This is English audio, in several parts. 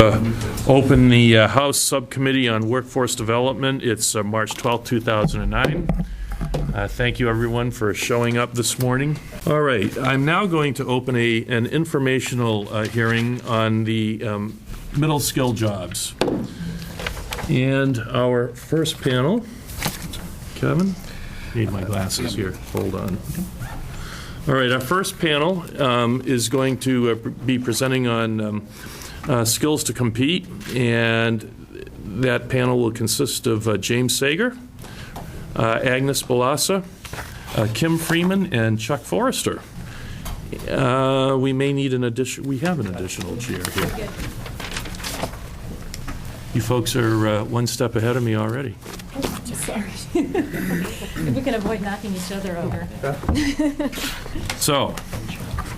Open the House Subcommittee on Workforce Development. It's March 12, 2009. Thank you, everyone, for showing up this morning. All right, I'm now going to open an informational hearing on the middle skill jobs. And our first panel, Kevin, need my glasses here, hold on. All right, our first panel is going to be presenting on Skills to Compete, and that panel will consist of James Sager, Agnes Balassa, Kim Freeman, and Chuck Forrester. We may need an addition. We have an additional chair here. You folks are one step ahead of me already. Sorry. If we can avoid knocking each other over. So,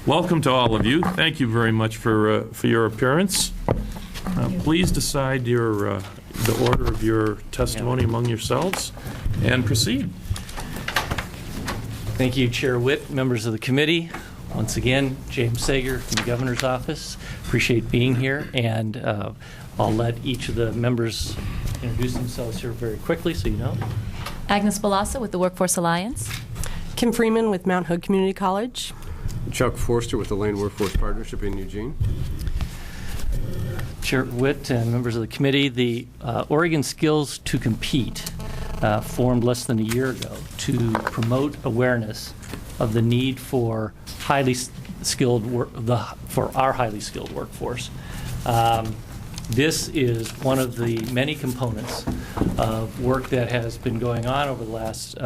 welcome to all of you. Thank you very much for your appearance. Please decide the order of your testimony among yourselves and proceed. Thank you, Chair Witt, members of the committee. Once again, James Sager from the Governor's Office. Appreciate being here, and I'll let each of the members introduce themselves here very quickly so you know. Agnes Balassa with the Workforce Alliance. Kim Freeman with Mount Hood Community College. Chuck Forrester with the Lane Workforce Partnership in Eugene. Chair Witt and members of the committee, the Oregon Skills to Compete formed less than a year ago to promote awareness of the need for highly skilled for our highly skilled workforce. This is one of the many components of work that has been going on over the last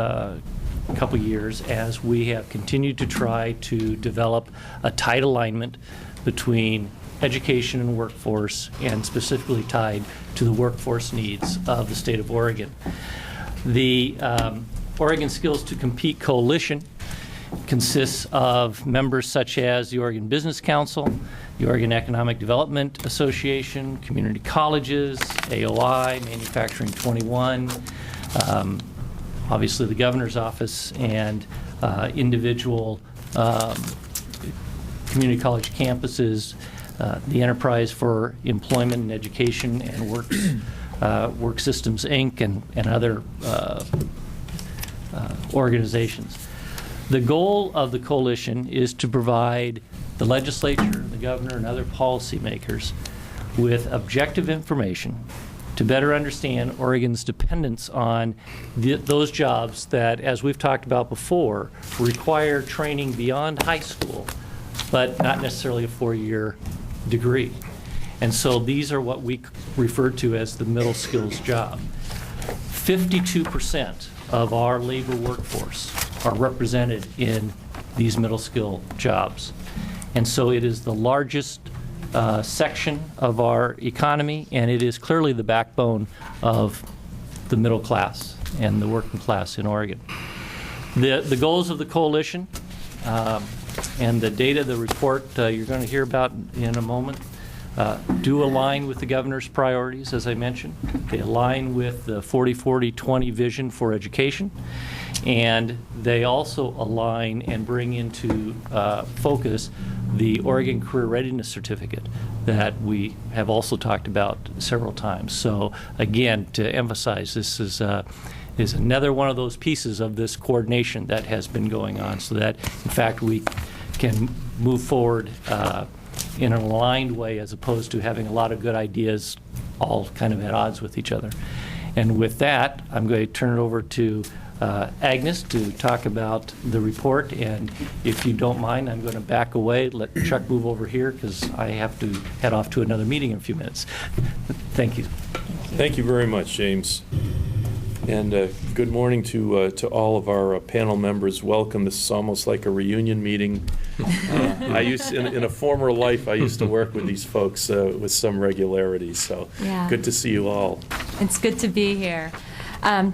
couple years as we have continued to try to develop a tight alignment between education and workforce, and specifically tied to the workforce needs of the state of Oregon. The Oregon Skills to Compete Coalition consists of members such as the Oregon Business Council, the Oregon Economic Development Association, community colleges, AOI, Manufacturing 21, obviously the Governor's Office, and individual community college campuses, the Enterprise for Employment and Education, and Work Systems, Inc., and other organizations. The goal of the coalition is to provide the legislature, the governor, and other policymakers with objective information to better understand Oregon's dependence on those jobs that, as we've talked about before, require training beyond high school, but not necessarily a four-year degree. And so these are what we refer to as the middle skills job. 52% of our labor workforce are represented in these middle skill jobs. And so it is the largest section of our economy, and it is clearly the backbone of the middle class and the working class in Oregon. The goals of the coalition and the data, the report you're going to hear about in a moment, do align with the governor's priorities, as I mentioned. They align with the 40-40-20 vision for education, and they also align and bring into focus the Oregon Career Readiness Certificate that we have also talked about several times. So again, to emphasize, this is another one of those pieces of this coordination that has been going on, so that in fact we can move forward in an aligned way, as opposed to having a lot of good ideas all kind of at odds with each other. And with that, I'm going to turn it over to Agnes to talk about the report, and if you don't mind, I'm going to back away, let Chuck move over here, because I have to head off to another meeting in a few minutes. Thank you. Thank you very much, James. And good morning to all of our panel members. Welcome. This is almost like a reunion meeting. I used in a former life, I used to work with these folks with some regularity. So Yeah. Good to see you all. It's good to be here.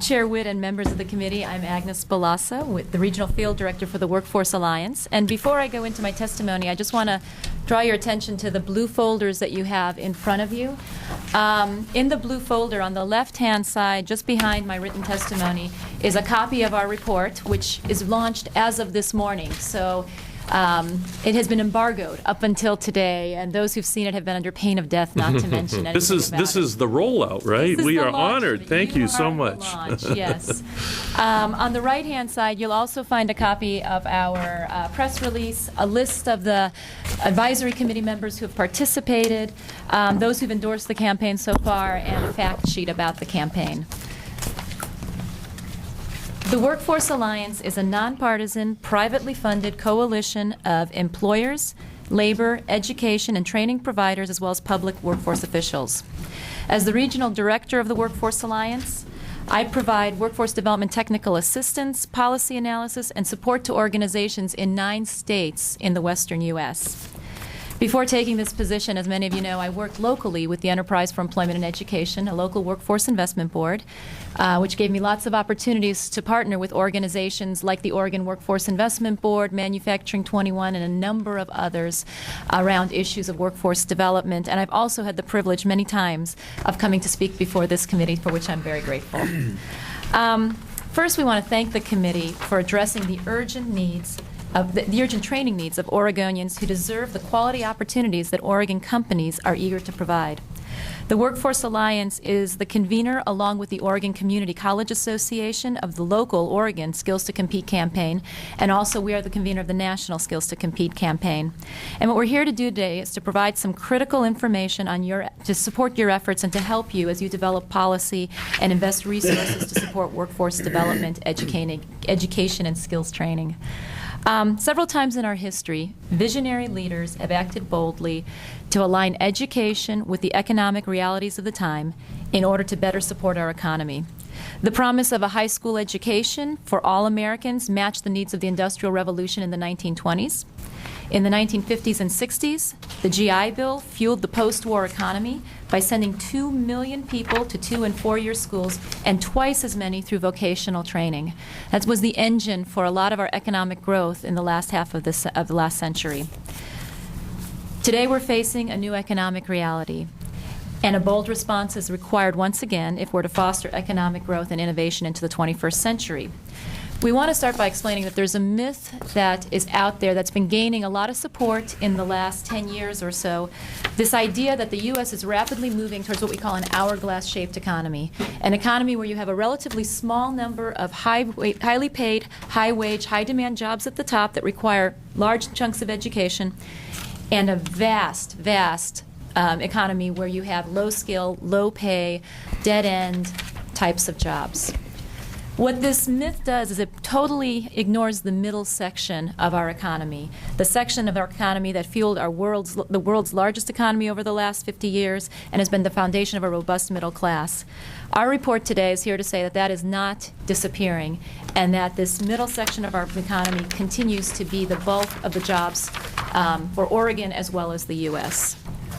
Chair Witt and members of the committee, I'm Agnes Balassa, with the Regional Field Director for the Workforce Alliance. And before I go into my testimony, I just want to draw your attention to the blue folders that you have in front of you. In the blue folder on the left-hand side, just behind my written testimony, is a copy of our report, which is launched as of this morning. So It has been embargoed up until today, and those who've seen it have been under pain of death, not to mention anything This is the rollout, right? This is We the are launch honored. of it. Thank you so are the much. launch, yes. On the right-hand side, you'll also find a copy of our press release, a list of the advisory committee members who have participated, those who've endorsed the campaign so far, and a fact sheet about the campaign. The Workforce Alliance is a nonpartisan, privately funded coalition of employers, labor, education, and training providers, as well as public workforce officials. As the regional director of the Workforce Alliance, I provide workforce development technical assistance, policy analysis, and support to organizations in 9 states in the western U.S. Before taking this position, as many of you know, I worked locally with the Enterprise for Employment and Education, a local workforce investment board, which gave me lots of opportunities to partner with organizations like the Oregon Workforce Investment Board, Manufacturing 21, and a number of others around issues of workforce development. And I've also had the privilege many times of coming to speak before this committee, for which I'm very grateful. First, we want to thank the committee for addressing the urgent needs of the urgent training needs of Oregonians who deserve the quality opportunities that Oregon companies are eager to provide. The Workforce Alliance is the convener, along with the Oregon Community College Association, of the local Oregon Skills to Compete campaign, and also we are the convener of the national Skills to Compete campaign. And what we're here to do today is to provide some critical information on to support your efforts and to help you as you develop policy and invest resources to support workforce development, education, and skills training. Several times in our history, visionary leaders have acted boldly to align education with the economic realities of the time in order to better support our economy. The promise of a high school education for all Americans matched the needs of the Industrial Revolution in the 1920s. In the 1950s and 60s, the GI Bill fueled the post-war economy by sending 2 million people to 2- and 4-year schools and twice as many through vocational training. That was the engine for a lot of our economic growth in the last half of the last century. Today we're facing a new economic reality, and a bold response is required once again if we're to foster economic growth and innovation into the 21st century. We want to start by explaining that there's a myth that is out there that's been gaining a lot of support in the last 10 years or so. This idea that the U.S. is rapidly moving towards what we call an hourglass-shaped economy, an economy where you have a relatively small number of highly paid, high-wage, high-demand jobs at the top that require large chunks of education, and a vast economy where you have low-skill, low-pay, dead-end types of jobs. What this myth does is it totally ignores the middle section of our economy, the section of our economy that fueled the world's largest economy over the last 50 years and has been the foundation of a robust middle class. Our report today is here to say that that is not disappearing and that this middle section of our economy continues to be the bulk of the jobs for Oregon as well as the U.S.